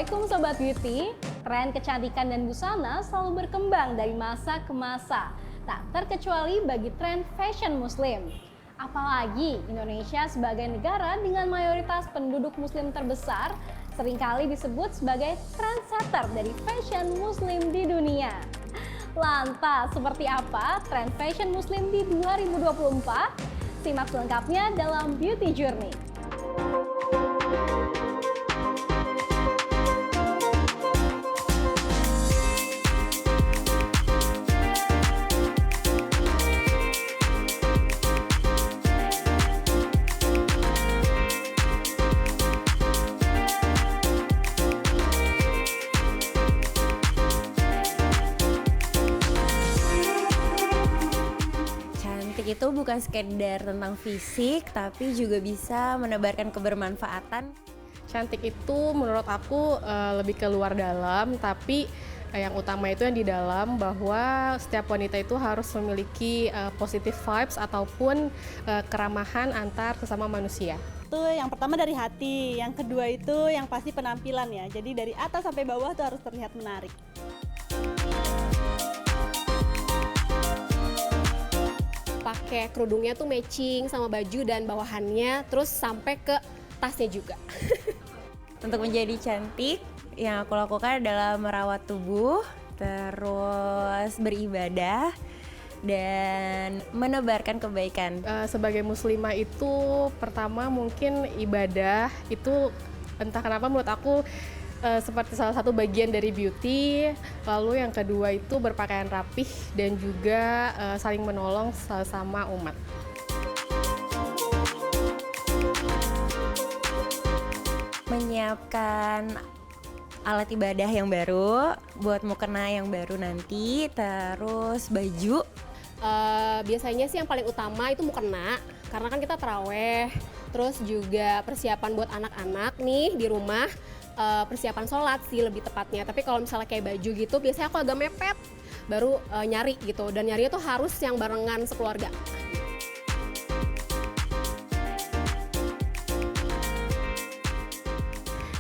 Assalamualaikum Sobat Beauty. Tren kecantikan dan busana selalu berkembang dari masa ke masa, tak terkecuali bagi tren fashion muslim. Apalagi Indonesia sebagai negara dengan mayoritas penduduk muslim terbesar seringkali disebut sebagai trendsetter dari fashion muslim di dunia. Lantas, seperti apa tren fashion muslim di 2024? Simak selengkapnya dalam Beauty Journey. Cantik itu bukan sekedar tentang fisik, tapi juga bisa menebarkan kebermanfaatan. Cantik itu menurut aku lebih ke luar dalam, tapi yang utama itu yang di dalam, bahwa setiap wanita itu harus memiliki positive vibes ataupun keramahan antar sesama manusia. Itu yang pertama dari hati, yang kedua itu yang pasti penampilan ya. Jadi dari atas sampai bawah tuh harus terlihat menarik. Pakai kerudungnya tuh matching sama baju dan bawahannya, terus sampai ke tasnya juga. Untuk menjadi cantik, yang aku lakukan adalah merawat tubuh, terus beribadah, dan menebarkan kebaikan. Sebagai muslimah itu pertama mungkin ibadah itu entah kenapa menurut aku seperti salah satu bagian dari beauty. Lalu yang kedua itu berpakaian rapih dan juga saling menolong sesama umat. Menyiapkan alat ibadah yang baru, buat mukena yang baru nanti, terus baju. Biasanya sih yang paling utama itu mukena, karena kan kita taraweh. Terus juga persiapan buat anak-anak nih di rumah, persiapan sholat sih lebih tepatnya. Tapi kalau misalnya kayak baju gitu, biasanya aku agak mepet, baru nyari gitu. Dan nyarinya tuh harus yang barengan sekeluarga.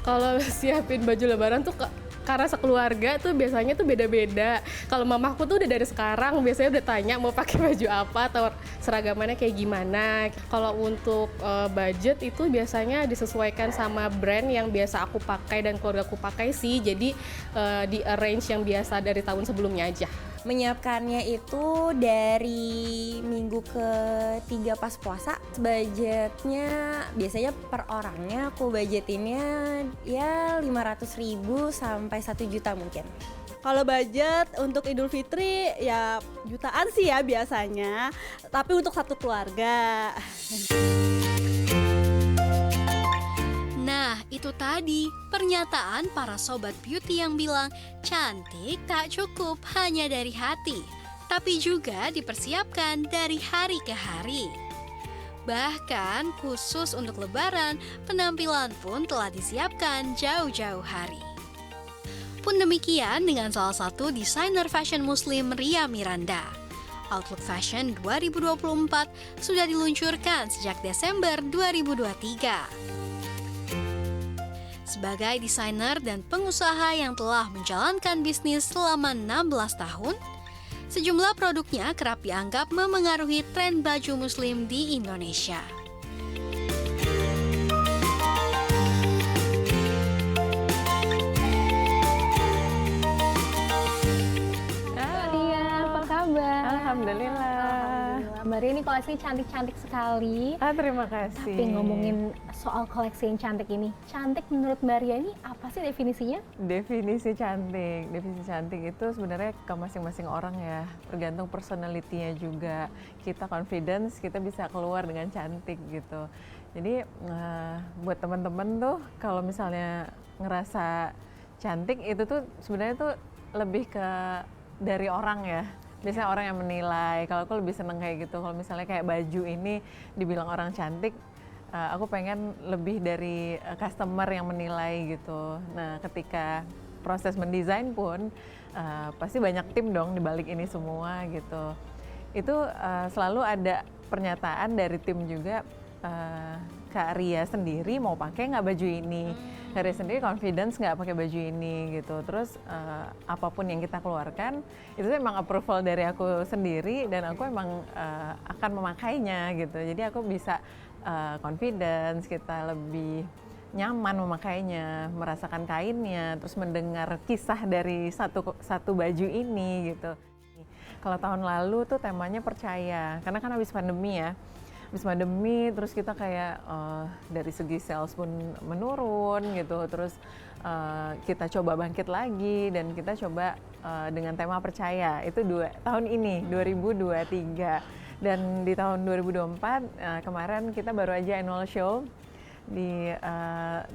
Kalau siapin baju lebaran tuh karena sekeluarga tuh biasanya tuh beda-beda. Kalau mamaku tuh udah dari sekarang biasanya udah tanya mau pakai baju apa atau seragamannya kayak gimana. Kalau untuk budget itu biasanya disesuaikan sama brand yang biasa aku pakai dan keluarga aku pakai sih. Jadi di arrange yang biasa dari tahun sebelumnya aja. Menyiapkannya itu dari minggu ke-3 pas puasa. Budgetnya biasanya per orangnya aku budgetinnya ya 500.000 sampai 1 juta mungkin. Kalau budget untuk Idul Fitri ya jutaan sih ya biasanya, tapi untuk satu keluarga. Nah, itu tadi pernyataan para sobat beauty yang bilang cantik tak cukup hanya dari hati, tapi juga dipersiapkan dari hari ke hari. Bahkan khusus untuk Lebaran, penampilan pun telah disiapkan jauh-jauh hari. Pun demikian dengan salah satu desainer fashion muslim, Ria Miranda. Outlook Fashion 2024 sudah diluncurkan sejak Desember 2023. Sebagai desainer dan pengusaha yang telah menjalankan bisnis selama 16 tahun, sejumlah produknya kerap dianggap memengaruhi tren baju muslim di Indonesia. Mbak Ria, apa kabar? Alhamdulillah. Mbak Ria ini koleksi cantik-cantik sekali. Terima kasih. Tapi ngomongin soal koleksi yang cantik ini, cantik menurut Mbak Ria ini apa sih definisinya? Definisi cantik itu sebenarnya ke masing-masing orang ya, tergantung personality-nya juga. Kita confidence, kita bisa keluar dengan cantik gitu. Jadi buat teman-teman tuh kalau misalnya ngerasa cantik itu tuh sebenarnya tuh lebih ke dari orang ya. Biasanya orang yang menilai. Kalau aku lebih seneng kayak gitu. Kalau misalnya kayak baju ini dibilang orang cantik, aku pengen lebih dari customer yang menilai gitu. Nah, ketika proses mendesain pun pasti banyak tim dong di balik ini semua gitu. Itu selalu ada pernyataan dari tim juga Kak Ria sendiri mau pakai nggak baju ini, Kak Ria sendiri confidence nggak pakai baju ini gitu. Terus apapun yang kita keluarkan itu memang approval dari aku sendiri dan aku emang akan memakainya gitu. Jadi aku bisa confidence, kita lebih nyaman memakainya, merasakan kainnya, terus mendengar kisah dari satu baju ini gitu. Kalau tahun lalu tuh temanya percaya, karena kan habis pandemi ya. Habis pandemi terus kita kayak dari segi sales pun menurun gitu, terus kita coba bangkit lagi dan kita coba dengan tema percaya. Itu tahun ini 2023 dan di tahun 2024 kemarin kita baru aja annual show di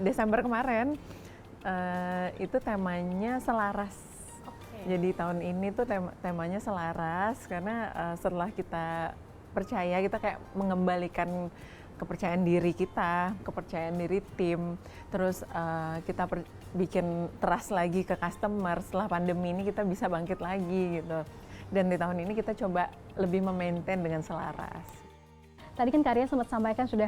Desember kemarin, itu temanya selaras. Jadi tahun ini tuh temanya selaras karena setelah kita percaya, kita kayak mengembalikan kepercayaan diri kita, kepercayaan diri tim, terus kita bikin trust lagi ke customer. Setelah pandemi ini kita bisa bangkit lagi gitu. Dan di tahun ini kita coba lebih memaintain dengan selaras. Tadi kan Kak Ria sempat sampaikan sudah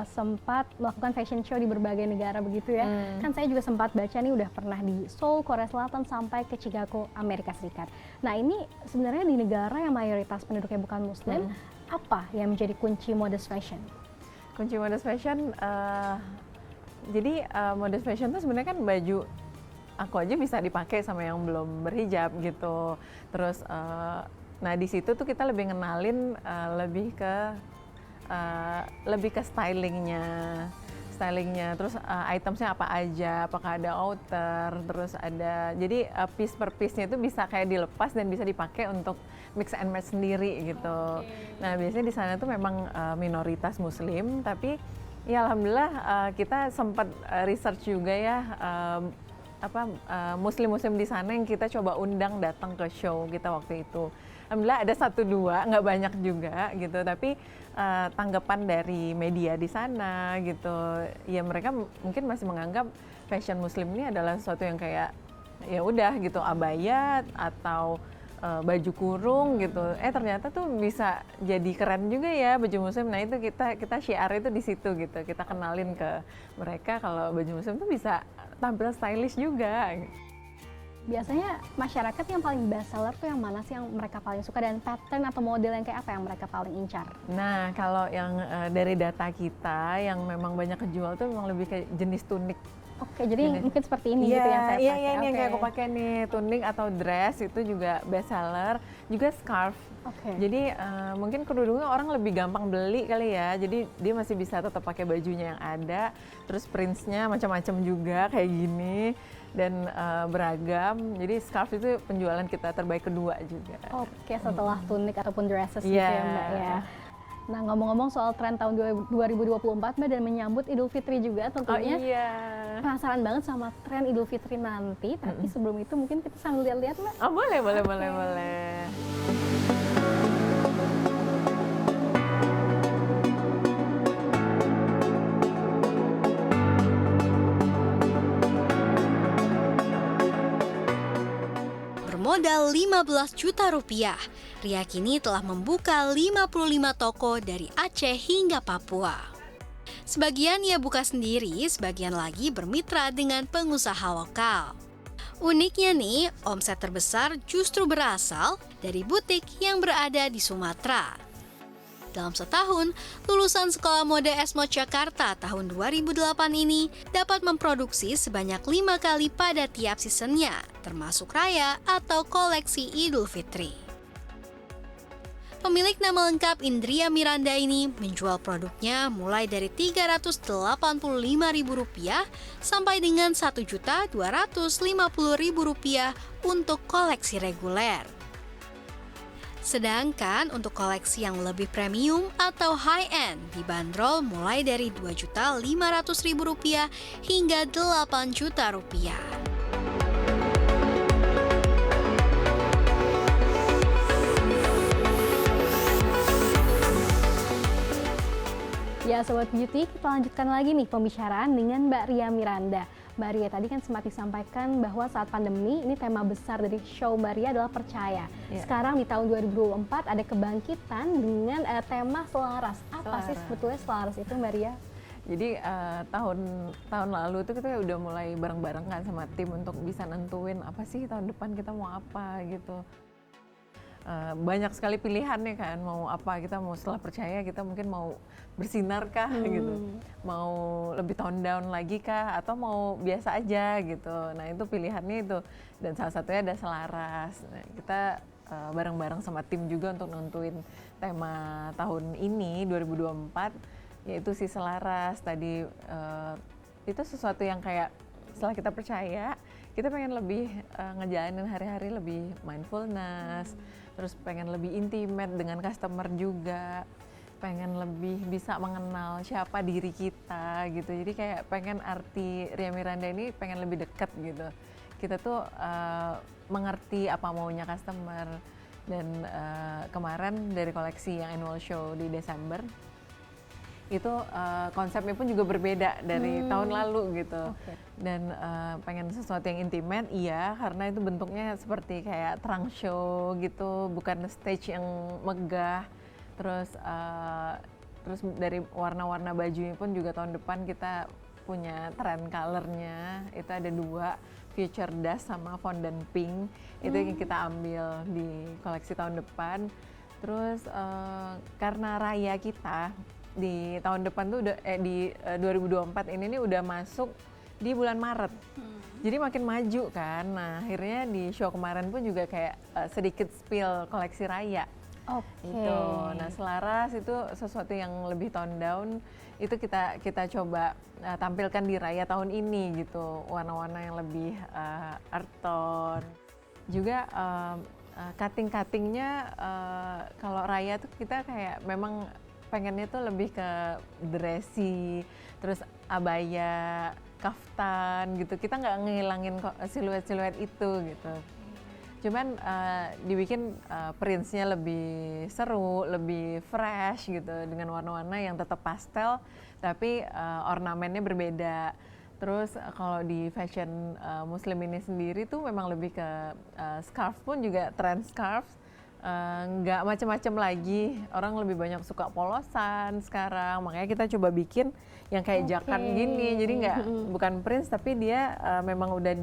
sempat melakukan fashion show di berbagai negara begitu ya. Kan saya juga sempat baca nih udah pernah di Seoul, Korea Selatan sampai ke Chicago, Amerika Serikat. Nah ini sebenarnya di negara yang mayoritas penduduknya bukan Muslim, apa yang menjadi kunci modest fashion? Kunci modest fashion, jadi modest fashion itu sebenarnya kan baju aku aja bisa dipakai sama yang belum berhijab gitu. Terus, nah di situ tuh kita lebih ngenalin lebih ke stylingnya, terus itemsnya apa aja, apakah ada outer, terus ada, jadi piece per piece-nya itu bisa kayak dilepas dan bisa dipakai untuk mix and match sendiri gitu. Nah biasanya di sana tuh memang minoritas Muslim, tapi ya alhamdulillah kita sempat research juga ya Muslim-Muslim di sana yang kita coba undang datang ke show kita waktu itu. Alhamdulillah ada 1-2, nggak banyak juga gitu, tapi tanggapan dari media di sana gitu, ya mereka mungkin masih menganggap fashion Muslim ini adalah sesuatu yang kayak ya udah gitu, abaya atau baju kurung gitu. Ternyata tuh bisa jadi keren juga ya baju Muslim. Nah itu kita syiar itu di situ gitu, kita kenalin ke mereka kalau baju Muslim tuh bisa tampil stylish juga. Biasanya masyarakat yang paling best seller tuh yang mana sih yang mereka paling suka, dan pattern atau model yang kayak apa yang mereka paling incar? Nah kalau yang dari data kita yang memang banyak kejual tuh memang lebih kayak jenis tunik. Oke, jadi mungkin seperti ini gitu yang saya pakai. Iya, ini yang kayak aku pakai nih, tunik atau dress itu juga best seller, juga scarf. Jadi mungkin kerudungnya orang lebih gampang beli kali ya, jadi dia masih bisa tetap pakai bajunya yang ada, terus prints-nya macam-macam juga kayak gini dan beragam. Jadi scarf itu penjualan kita terbaik kedua juga. Oke, setelah tunik ataupun dresses gitu ya Mbak ya. Nah ngomong-ngomong soal tren tahun 2024 Mbak dan menyambut Idul Fitri juga tentunya. Oh iya. Penasaran banget sama tren Idul Fitri nanti, tapi sebelum itu mungkin kita sambil lihat-lihat Mbak. Oh boleh. Bermodal 15 juta rupiah, Ria kini telah membuka 55 toko dari Aceh hingga Papua. Sebagian ia buka sendiri, sebagian lagi bermitra dengan pengusaha lokal. Uniknya nih, omset terbesar justru berasal dari butik yang berada di Sumatera. Dalam setahun, lulusan Sekolah Mode Esmod Jakarta tahun 2008 ini dapat memproduksi sebanyak 5 kali pada tiap seasonnya, termasuk raya atau koleksi Idul Fitri. Pemilik nama lengkap Indria Miranda ini menjual produknya mulai dari Rp385.000 sampai dengan Rp1.250.000 untuk koleksi reguler. Sedangkan untuk koleksi yang lebih premium atau high-end dibanderol mulai dari Rp2.500.000 hingga Rp8 juta. Ya Sobat Beauty, kita lanjutkan lagi nih pembicaraan dengan Mbak Ria Miranda. Mbak Ria tadi kan sempat disampaikan bahwa saat pandemi ini tema besar dari show Mbak Ria adalah percaya. Sekarang di tahun 2024 ada kebangkitan dengan tema selaras. Apa sih sebetulnya selaras itu Mbak Ria? Jadi tahun lalu tuh kita udah mulai bareng-bareng kan sama tim untuk bisa nentuin apa sih tahun depan kita mau apa gitu. Banyak sekali pilihannya kan, mau apa, kita mau setelah percaya kita mungkin mau bersinar kah gitu, mau lebih tone down lagi kah, atau mau biasa aja gitu. Nah itu pilihannya itu, dan salah satunya ada selaras. Nah, kita bareng-bareng sama tim juga untuk nentuin tema tahun ini 2024, yaitu si selaras tadi. Itu sesuatu yang kayak setelah kita percaya, kita pengen lebih ngejalanin hari-hari lebih mindfulness, terus pengen lebih intimate dengan customer juga, pengen lebih bisa mengenal siapa diri kita gitu. Jadi kayak pengen arti Ria Miranda ini pengen lebih dekat gitu. Kita tuh mengerti apa maunya customer. Dan kemarin dari koleksi yang annual show di Desember, itu konsepnya pun juga berbeda dari tahun lalu gitu. Dan pengen sesuatu yang intimate, iya, karena itu bentuknya seperti kayak trunk show gitu, bukan stage yang megah. Terus dari warna-warna bajunya pun juga tahun depan kita punya trend colornya, itu ada 2, Future Dust sama Fondant Pink. Itu yang kita ambil di koleksi tahun depan. Terus karena raya kita di tahun depan tuh udah di 2024 ini nih udah masuk di bulan Maret. Jadi makin maju kan. Nah, akhirnya di show kemarin pun juga kayak sedikit spill koleksi raya. Gitu. Nah, selaras itu sesuatu yang lebih tone down. Itu kita coba tampilkan di raya tahun ini gitu. Warna-warna yang lebih earth tone. Juga cutting-cuttingnya kalau raya tuh kita kayak memang pengennya tuh lebih ke dressy, terus abaya, kaftan gitu. Kita nggak ngilangin siluet-siluet itu gitu. Cuman dibikin prints-nya lebih seru, lebih fresh gitu, dengan warna-warna yang tetap pastel tapi ornamennya berbeda. Terus kalau di fashion muslim ini sendiri tuh memang lebih ke scarf pun juga trend scarf. Nggak macam-macam lagi, orang lebih banyak suka polosan sekarang, makanya kita coba bikin yang kayak jaket gini, jadi bukan prints tapi dia memang udah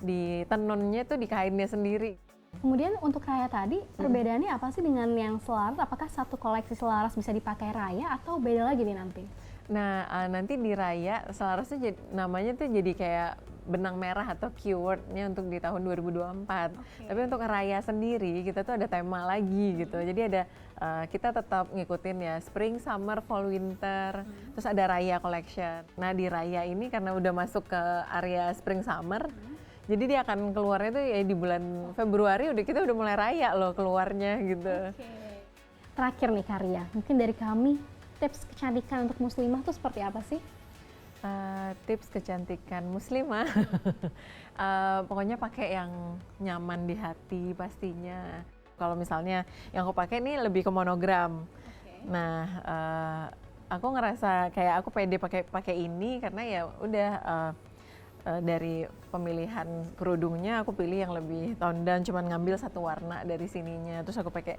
di tenunnya tuh di kainnya sendiri. Kemudian untuk raya tadi, perbedaannya apa sih dengan yang selaras? Apakah satu koleksi selaras bisa dipakai raya atau beda lagi nih nanti? Nah, nanti di raya selarasnya namanya tuh jadi kayak benang merah atau keywordnya untuk di tahun 2024. Tapi untuk raya sendiri kita tuh ada tema lagi gitu. Jadi ada kita tetap ngikutin ya spring, summer, fall, winter. Terus ada raya collection. Nah, di raya ini karena udah masuk ke area spring summer, jadi dia akan keluarnya tuh ya di bulan Februari kita udah mulai raya loh keluarnya gitu. Terakhir nih Karya, mungkin dari kami tips kecantikan untuk muslimah tuh seperti apa sih? Tips kecantikan muslimah, pokoknya pakai yang nyaman di hati pastinya. Kalau misalnya yang aku pakai ini lebih ke monogram. Nah, aku ngerasa kayak aku pede pakai ini karena ya udah dari pemilihan kerudungnya aku pilih yang lebih tone down, cuman ngambil satu warna dari sininya. Terus aku pakai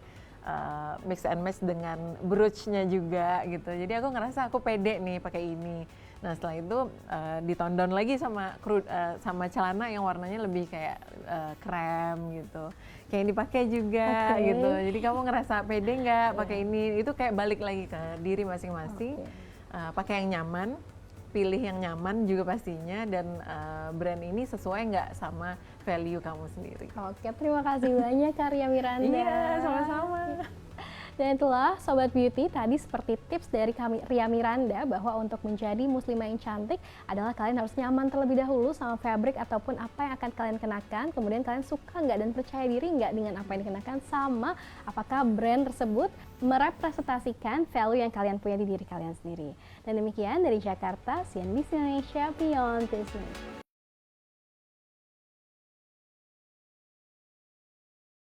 mix and match dengan brooch-nya juga gitu. Jadi aku ngerasa aku pede nih pakai ini. Nah setelah itu di-tone down lagi sama celana yang warnanya lebih kayak krem gitu. Kayak yang dipakai juga gitu. Jadi kamu ngerasa pede nggak pakai ini? Itu kayak balik lagi ke diri masing-masing. Pakai yang nyaman, pilih yang nyaman juga pastinya, dan brand ini sesuai nggak sama value kamu sendiri. Oke, terima kasih banyak Karya Miranda. Iya, sama-sama. Dan itulah Sobat Beauty, tadi seperti tips dari kami Ria Miranda bahwa untuk menjadi muslimah yang cantik adalah kalian harus nyaman terlebih dahulu sama fabric ataupun apa yang akan kalian kenakan. Kemudian kalian suka nggak dan percaya diri nggak dengan apa yang dikenakan, sama apakah brand tersebut merepresentasikan value yang kalian punya di diri kalian sendiri. Dan demikian dari Jakarta, CNBC Indonesia Beyond Business.